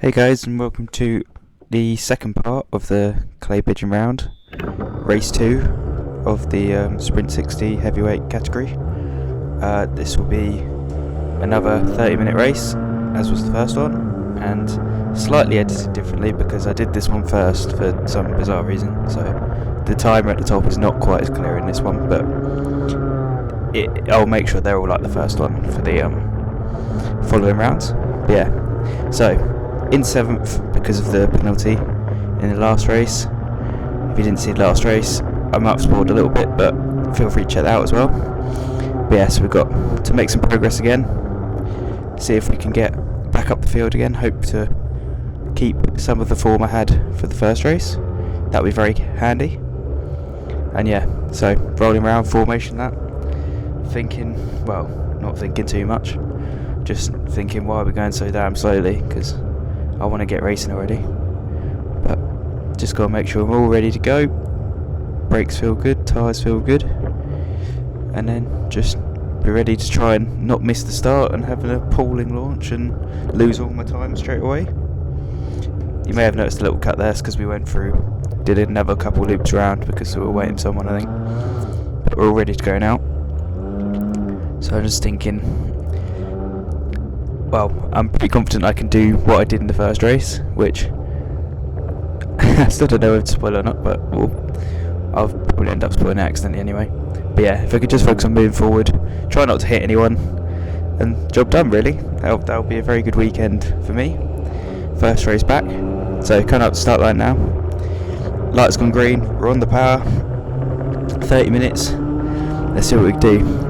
Hey guys, and welcome to the second part of the Clay Pigeon round, race 2 of the Sprint 60 heavyweight category. This will be another 30-minute race, as was the first one, and slightly edited differently because I did this one first for some bizarre reason, so the timer at the top is not quite as clear in this one, but I'll make sure they're all like the first one for the following rounds. But yeah, so in 7th because of the penalty in the last race. If you didn't see the last race, I might have spoiled a little bit, but feel free to check that out as well. But yeah, so we've got to make some progress again, see if we can get back up the field again, hope to keep some of the form I had for the first race. That would be very handy. And yeah, so rolling around formation that, thinking, well, not thinking too much, just thinking why are we going so damn slowly, because I want to get racing already, but just got to make sure I'm all ready to go. Brakes feel good, tyres feel good, and then just be ready to try and not miss the start and have an appalling launch and lose all my time straight away. You may have noticed a little cut there, because we went through, did another couple loops around because we were waiting for someone, I think, but we're all ready to go now. So I'm just thinking, well, I'm pretty confident I can do what I did in the first race, which I still don't know if to spoil or not, but I'll probably end up spoiling it accidentally anyway. But yeah, if I could just focus on moving forward, try not to hit anyone, and job done really. That'll be a very good weekend for me. First race back, so coming up the start line now. Light's gone green, we're on the power, 30 minutes, let's see what we can do.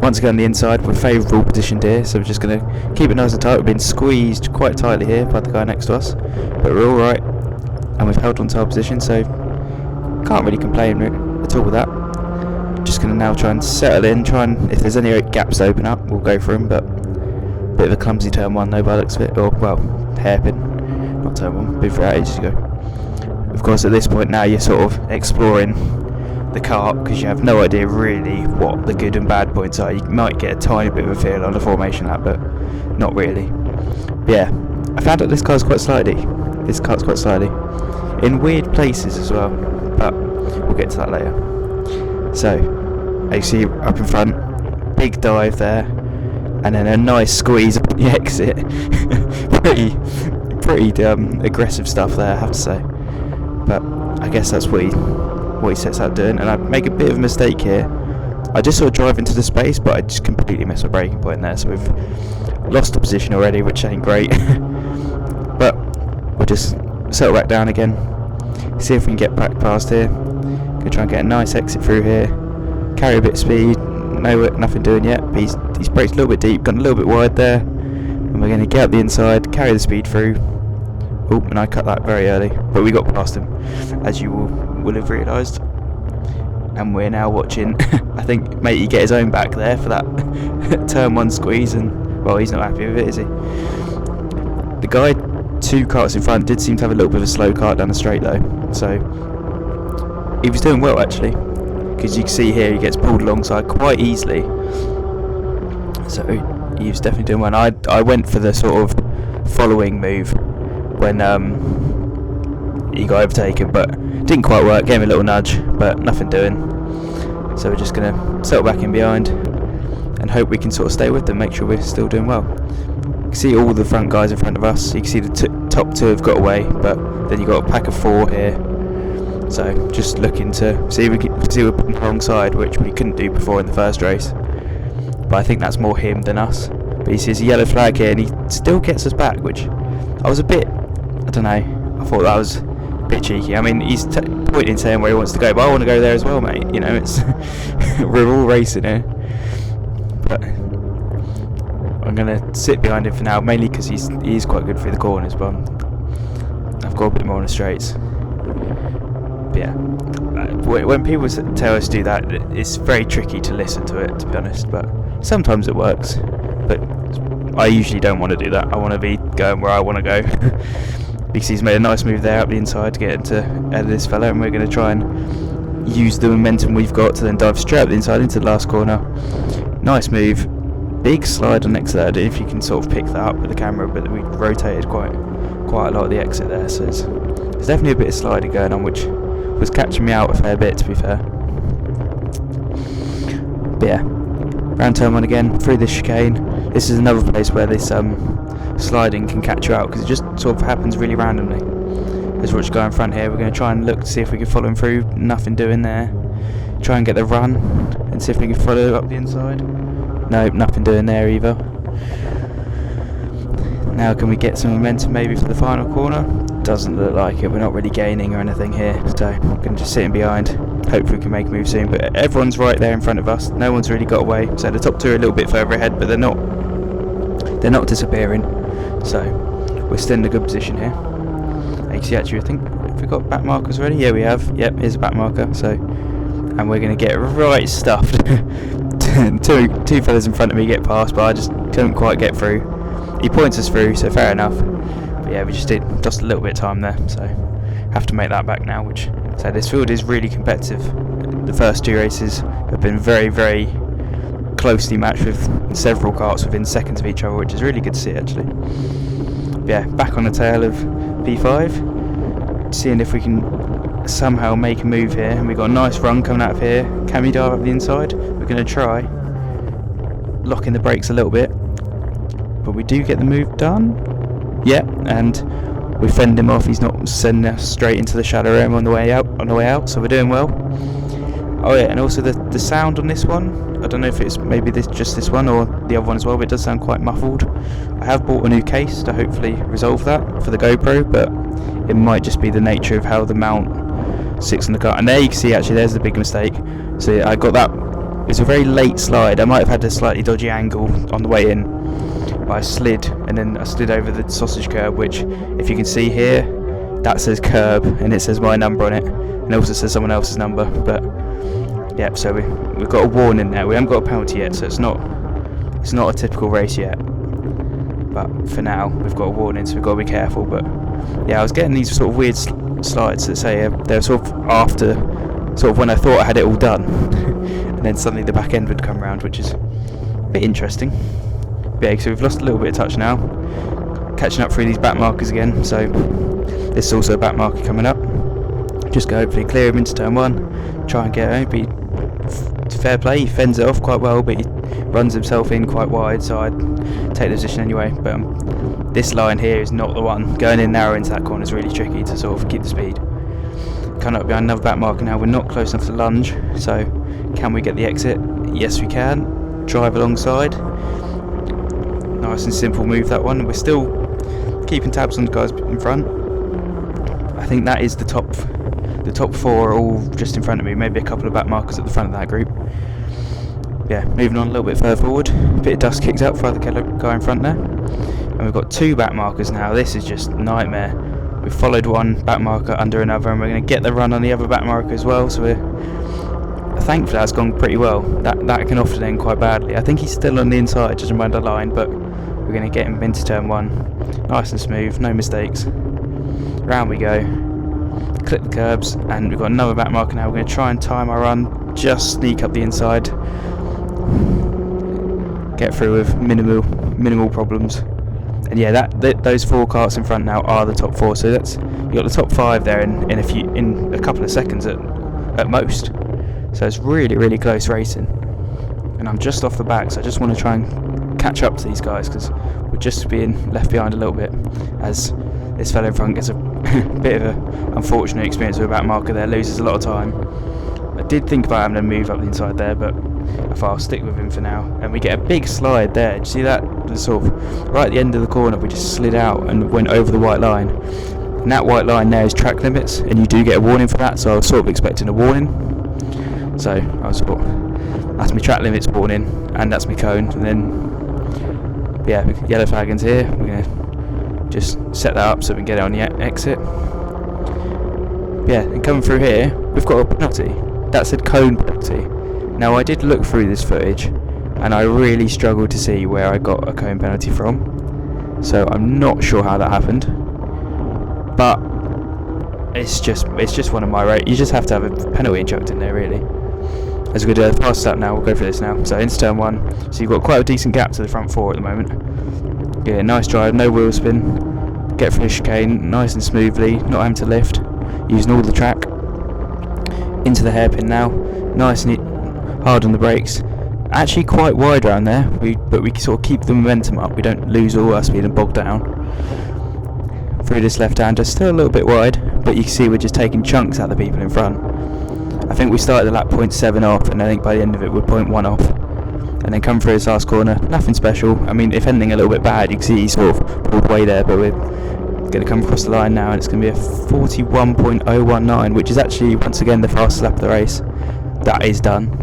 Once again on the inside, we're favourable positioned here, so we're just going to keep it nice and tight. We've been squeezed quite tightly here by the guy next to us, but we're alright, and we've held on to our position, so can't really complain at all with that. Just going to now try and settle in, if there's any gaps to open up, we'll go for them, but a bit of a clumsy turn 1 though by the looks of it, or well, hairpin, not turn 1, been through that ages ago. Of course at this point now you're sort of exploring the kart, because you have no idea really what the good and bad points are. You might get a tiny bit of a feel on the formation that, but not really. But yeah, I found out this car's quite slidey. This kart's quite slidey in weird places as well, but we'll get to that later. So as you see up in front, big dive there, and then a nice squeeze on the exit. pretty aggressive stuff there, I have to say, but I guess that's what he sets out doing. And I make a bit of a mistake here. I just sort of drive into the space, but I just completely missed my braking point there, so we've lost the position already, which ain't great. But we'll just settle back down again, see if we can get back past here. Gonna try and get a nice exit through here, carry a bit of speed. Nothing doing yet, but he's braked a little bit deep, gone a little bit wide there, and we're going to get up the inside, carry the speed through. Oh, and I cut that very early, but we got past him, as you will have realised. And we're now watching, I think, matey get his own back there for that turn 1 squeeze, and, well, he's not happy with it, is he? The guy 2 karts in front did seem to have a little bit of a slow kart down the straight though, so he was doing well actually, because you can see here he gets pulled alongside quite easily, so he was definitely doing well. And I went for the sort of following move when he got overtaken, but didn't quite work. Gave him a little nudge, but nothing doing. So we're just going to settle back in behind and hope we can sort of stay with them, make sure we're still doing well. You can see all the front guys in front of us. You can see the top 2 have got away, but then you've got a pack of 4 here. So just looking to see if we're putting the wrong side, which we couldn't do before in the first race. But I think that's more him than us. But he sees a yellow flag here, and he still gets us back, which I was a bit, I don't know, I thought that was a bit cheeky. I mean, he's pointing saying where he wants to go, but I want to go there as well, mate. You know, it's we're all racing here. But I'm going to sit behind him for now, mainly because he's quite good through the corners, but I've got a bit more on the straights. But yeah, when people tell us to do that, it's very tricky to listen to it, to be honest, but sometimes it works. But I usually don't want to do that. I want to be going where I want to go. Because he's made a nice move there up the inside to get into ahead of this fella, and we're going to try and use the momentum we've got to then dive straight up the inside into the last corner. Nice move, big slide on exit. I don't know if you can sort of pick that up with the camera, but we rotated quite a lot of the exit there, so there's definitely a bit of sliding going on, which was catching me out a fair bit, to be fair. But yeah, round turn 1 again, through this chicane. This is another place where this sliding can catch you out, because it just sort of happens really randomly. There's Rich guy in front here. We're going to try and look to see if we can follow him through. Nothing doing there. Try and get the run and see if we can follow up the inside. Nope, nothing doing there either. Now can we get some momentum maybe for the final corner? Doesn't look like it. We're not really gaining or anything here, so we're going to just sit in behind. Hopefully we can make a move soon, but everyone's right there in front of us. No one's really got away, so the top two are a little bit further ahead, but they're not disappearing, so we're still in a good position here. Actually, I think, have we got back markers already? Yeah, we have. Yep, here's a back marker, so, and we're going to get right stuffed. two fellas in front of me get past, but I just couldn't quite get through. He points us through, so fair enough. But yeah, we just a little bit of time there, so have to make that back now. So this field is really competitive. The first 2 races have been very, very closely matched, with several karts within seconds of each other, which is really good to see actually. But yeah, back on the tail of P5, seeing if we can somehow make a move here. And we've got a nice run coming out of here. Can we dive up the inside? We're going to try locking the brakes a little bit, but we do get the move done. Yeah, and we fend him off. He's not sending us straight into the shadow room on the way out, so we're doing well. Oh yeah, and also the sound on this one, I don't know if it's maybe just this one or the other one as well, but it does sound quite muffled. I have bought a new case to hopefully resolve that for the GoPro, but it might just be the nature of how the mount sits on the car. And there you can see, actually, there's the big mistake. So yeah, I got that. It was a very late slide. I might have had a slightly dodgy angle on the way in, but I slid, and then I slid over the sausage curb, which, if you can see here, that says curb, and it says my number on it, and it also says someone else's number. But yeah, so we've got a warning there. We haven't got a penalty yet, so it's not a typical race yet. But for now, we've got a warning, so we've got to be careful. But yeah, I was getting these sort of weird slides that say they're sort of after, sort of when I thought I had it all done, and then suddenly the back end would come around, which is a bit interesting. But yeah, so we've lost a little bit of touch now. Catching up through these back markers again, so this is also a back marker coming up. Just go hopefully clear him into turn 1, try and get home. But fair play, he fends it off quite well, but he runs himself in quite wide, so I'd take the position anyway. But this line here is not the one. Going in narrow into that corner is really tricky to sort of keep the speed. Coming up behind another back marker now, we're not close enough to lunge, so can we get the exit? Yes we can. Drive alongside. Nice and simple move, that one. We're still keeping tabs on the guys in front. I think that is the top 4 are all just in front of me, maybe a couple of back markers at the front of that group. Yeah, moving on a little bit further forward, a bit of dust kicks out for the guy in front there, and we've got 2 back markers now. This is just nightmare. We've followed one back marker under another, and we're going to get the run on the other back marker as well, so thankfully that's gone pretty well. That can often end quite badly. I think he's still on the inside, just around the line, but we're going to get him into turn 1, nice and smooth, no mistakes. Round we go, clip the curbs, and we've got another back marker now. We're going to try and time our run, just sneak up the inside, get through with minimal problems. And yeah, those 4 karts in front now are the top 4. So that's, you got the top 5 there in a couple of seconds at most. So it's really, really close racing. And I'm just off the back, so I just want to try and catch up to these guys, because we're just being left behind a little bit, as this fellow in front gets a bit of an unfortunate experience with a back marker there, loses a lot of time. I did think about having to move up the inside there, but I thought I'll stick with him for now. And we get a big slide there. Did you see that? Sort of right at the end of the corner, we just slid out and went over the white line. And that white line there is track limits, and you do get a warning for that, so I was sort of expecting a warning. So I was sort of, that's my track limits warning, and that's my cone. And then, yeah, yellow flagons here. We're going to just set that up so we can get it on the exit. Yeah, and coming through here, we've got a penalty. That said cone penalty. Now I did look through this footage, and I really struggled to see where I got a cone penalty from. So I'm not sure how that happened. But it's just one of my rates. You just have to have a penalty chucked in there, really. as we go to the fast lap now, we'll go for this now. So into turn 1, so you've got quite a decent gap to the front 4 at the moment. Yeah, nice drive, no wheel spin, get through the chicane nice and smoothly, not having to lift, using all the track. Into the hairpin now, nice and hard on the brakes. Actually quite wide around there, but we sort of keep the momentum up, we don't lose all our speed and bog down. Through this left-hander, still a little bit wide, but you can see we're just taking chunks out of the people in front. I think we started the lap 0.7 off, and I think by the end of it we're 0.1 off. And then come through this last corner, nothing special. I mean, if anything a little bit bad, you can see he sort of pulled away there, but we're going to come across the line now, and it's going to be a 41.019, which is actually, once again, the fastest lap of the race. That is done.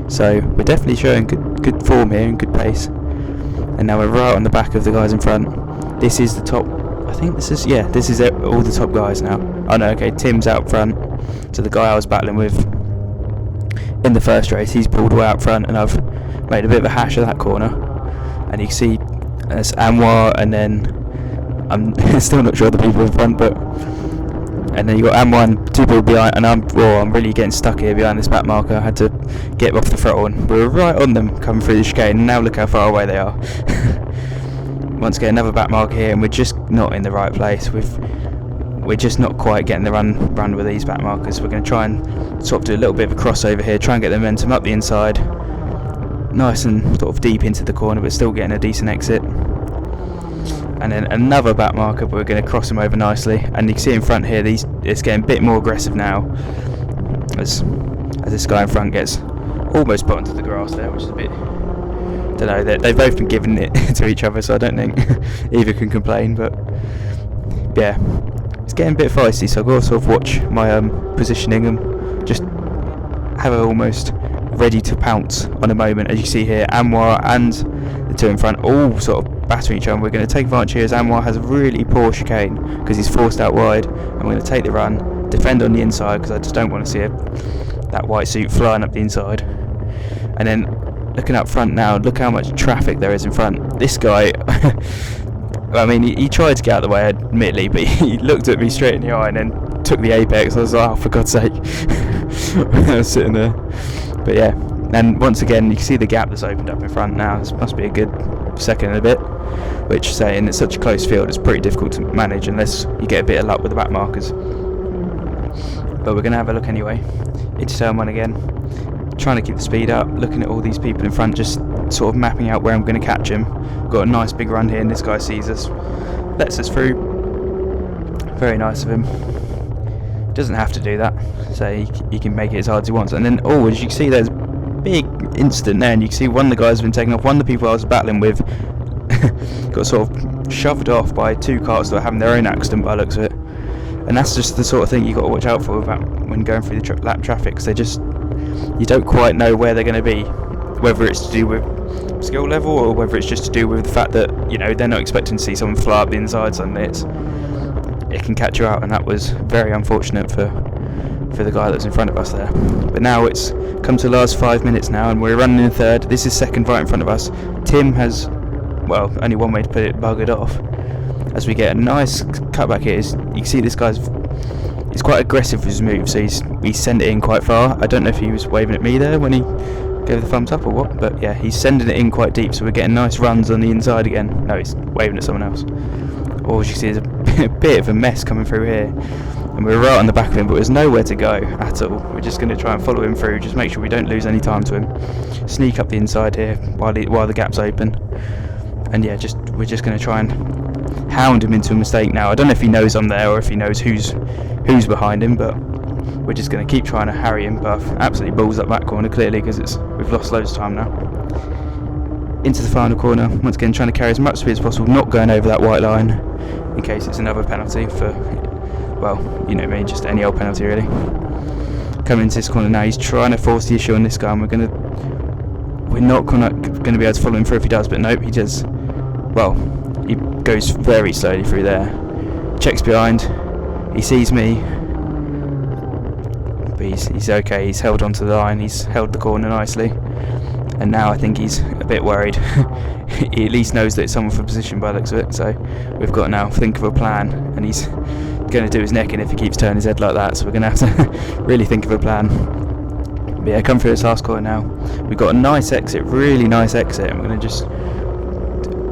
So we're definitely showing good form here and good pace. And now we're right on the back of the guys in front. This is the top, I think this is all the top guys now. Oh no, okay, Tim's out front. So the guy I was battling with in the first race, he's pulled away out front, and I've made a bit of a hash of that corner. And you can see there's Anwar, and then I'm still not sure the people in front, but and then you got Anwar and 2 people behind, and I'm really getting stuck here behind this back marker. I had to get off the throttle, and we were right on them coming through the chicane, and now look how far away they are. Once again, another back marker here, and we're just not in the right place. We're just not quite getting the run with these back markers. We're going to try and sort of do a little bit of a crossover here, try and get the momentum up the inside, nice and sort of deep into the corner, but still getting a decent exit. And then another back marker, but we're going to cross him over nicely. And you can see in front here, it's getting a bit more aggressive now, as this guy in front gets almost put onto the grass there, which is a bit, don't know, they've both been giving it to each other, so I don't think either can complain. But yeah, it's getting a bit feisty, so I've got to sort of watch my positioning and just have it almost ready to pounce on a moment. As you see here, Anwar and the 2 in front all sort of battering each other. We're going to take advantage here as Anwar has a really poor chicane because he's forced out wide, and we're going to take the run, defend on the inside because I just don't want to see that white suit flying up the inside. And then looking up front now, look how much traffic there is in front. This guy I mean, he tried to get out of the way, admittedly, but he looked at me straight in the eye and then took the apex. I was like, oh, for God's sake. I was sitting there. But yeah, and once again, you can see the gap that's opened up in front now. This must be a good second and a bit, which, saying it's such a close field, it's pretty difficult to manage unless you get a bit of luck with the back markers. But we're going to have a look anyway. Into turn 1 again, trying to keep the speed up, looking at all these people in front, just sort of mapping out where I'm going to catch him. Got a nice big run here, and this guy sees us, lets us through. Very nice of him. Doesn't have to do that, so he can make it as hard as he wants. And then, oh, as you can see, there's a big incident there, and you can see one of the guys has been taken off. One of the people I was battling with got sort of shoved off by 2 carts that were having their own accident by the looks of it. And that's just the sort of thing you've got to watch out for when going through the lap traffic, because you don't quite know where they're going to be, whether it's to do with skill level or whether it's just to do with the fact that, you know, they're not expecting to see someone fly up the inside suddenly. It can catch you out, and that was very unfortunate for the guy that was in front of us there. But now it's come to the last 5 minutes now, and we're running in third. This is second right in front of us. Tim has, well, only one way to put it, buggered off. As we get a nice cutback here, you can see this guy's quite aggressive with his move, so he's sent it in quite far. I don't know if he was waving at me there when he gave the thumbs up or what, but yeah, he's sending it in quite deep, so we're getting nice runs on the inside again. No, he's waving at someone else. Or as you can see, there's a bit of a mess coming through here, and we're right on the back of him, but there's nowhere to go at all. We're just going to try and follow him through, just make sure we don't lose any time to him. Sneak up the inside here while the gap's open, and yeah, we're just going to try and hound him into a mistake now. I don't know if he knows I'm there or if he knows who's behind him, but we're just going to keep trying to harry him. But I've absolutely balls up that corner clearly because we've lost loads of time now. Into the final corner, once again trying to carry as much speed as possible, not going over that white line in case it's another penalty for, well, you know me, just any old penalty really. Coming into this corner now, he's trying to force the issue on this guy, and we're not going to be able to follow him through if he does, but nope, he does. Well, he goes very slowly through there, checks behind, he sees me, but he's okay. He's held onto the line, he's held the corner nicely, and now I think he's a bit worried. He at least knows that it's someone for position by the looks of it, so we've got to now think of a plan, and he's going to do his neck in if he keeps turning his head like that, so we're going to have to really think of a plan. But yeah, come through this last corner now. We've got a nice exit, really nice exit. I'm going to just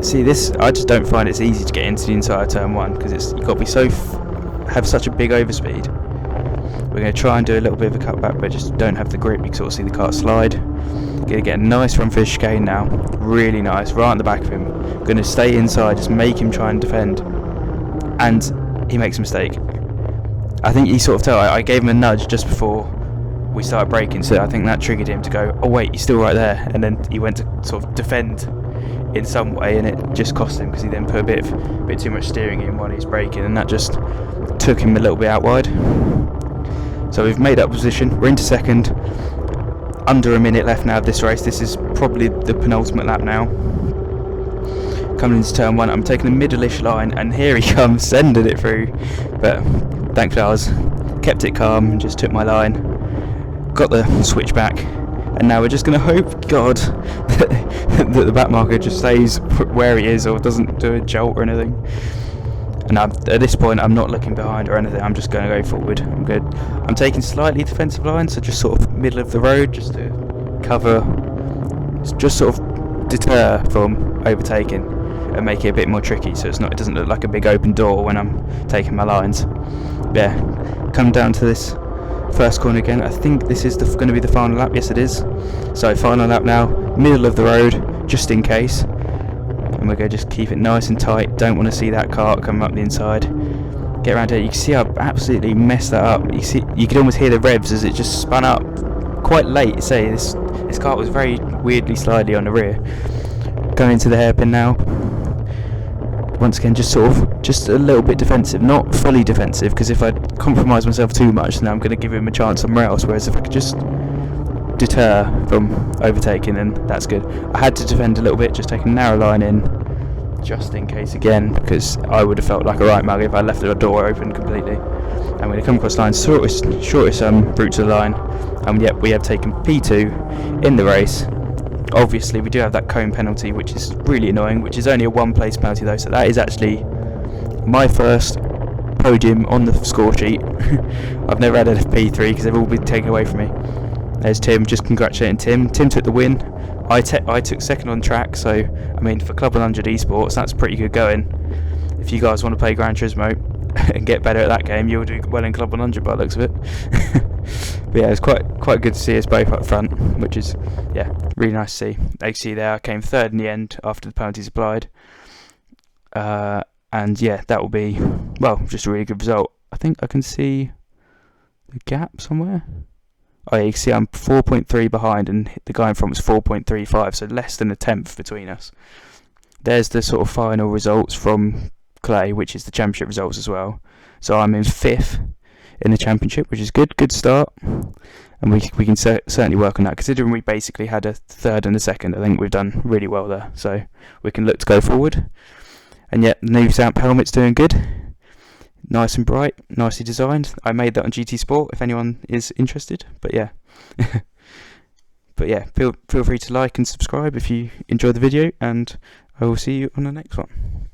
see this. I just don't find it's easy to get into the inside of turn 1 because you've got to be have such a big overspeed. We're going to try and do a little bit of a cutback, but just don't have the grip. You can sort of see the kart slide. Going to get a nice run for the chicane now, really nice, right on the back of him. Going to stay inside, just make him try and defend, and he makes a mistake. I think he sort of I gave him a nudge just before we started braking, so I think that triggered him to go, oh wait, he's still right there, and then he went to sort of defend in some way, and it just cost him because he then put a bit too much steering in while he's braking, and that just took him a little bit out wide. So we've made up position, we're into second, under a minute left now of this race. This is probably the penultimate lap now. Coming into turn 1, I'm taking a middle-ish line, and here he comes, sending it through, but thankfully I kept it calm and just took my line, got the switch back, and now we're just going to hope, God, that the back marker just stays where he is or doesn't do a jolt or anything. And at this point I'm not looking behind or anything, I'm just going to go forward. I'm good. I'm taking slightly defensive line, so just sort of middle of the road, just to cover, just sort of deter from overtaking and make it a bit more tricky, so it doesn't look like a big open door when I'm taking my lines. Yeah, come down to this first corner again. I think this is going to be the final lap. Yes, it is. So final lap now, middle of the road, just in case. And we're going to just keep it nice and tight. Don't want to see that kart come up the inside. Get around here. You can see I absolutely messed that up. You could almost hear the revs as it just spun up quite late. Say this kart was very weirdly slidey on the rear. Going into the hairpin now. Once again, just a little bit defensive, not fully defensive, because if I compromise myself too much, then I'm going to give him a chance somewhere else. Whereas if I could just deter from overtaking, then that's good. I had to defend a little bit, just take a narrow line in, just in case again, because I would have felt like a right mug if I left the door open completely. I'm going to come across the line, shortest route to the line, and yet we have taken P2 in the race. Obviously we do have that cone penalty, which is really annoying, which is only a 1 place penalty though, so that is actually my first podium on the score sheet. I've never had a P3 because they've all been taken away from me. There's Tim, just congratulating Tim. Tim took the win. I took second on track, so I mean for Club100 esports that's pretty good going. If you guys want to play Gran Turismo and get better at that game, you'll do well in Club100 by the looks of it. But yeah, it's quite good to see us both up front, which is really nice to see. As you see there, I came third in the end after the penalties applied, and yeah, that will be just a really good result. I think I can see the gap somewhere. Oh yeah, you can see I'm 4.3 behind, and the guy in front was 4.35, so less than a tenth between us. There's the sort of final results from Clay, which is the championship results as well. So I'm in 5th in the championship, which is good start, and we can certainly work on that. Considering we basically had a 3rd and a 2nd, I think we've done really well there, so we can look to go forward. And yet the new Zamp helmet's doing good, nice and bright, nicely designed. I made that on GT Sport if anyone is interested, but yeah. But yeah, feel free to like and subscribe if you enjoyed the video, and I will see you on the next one.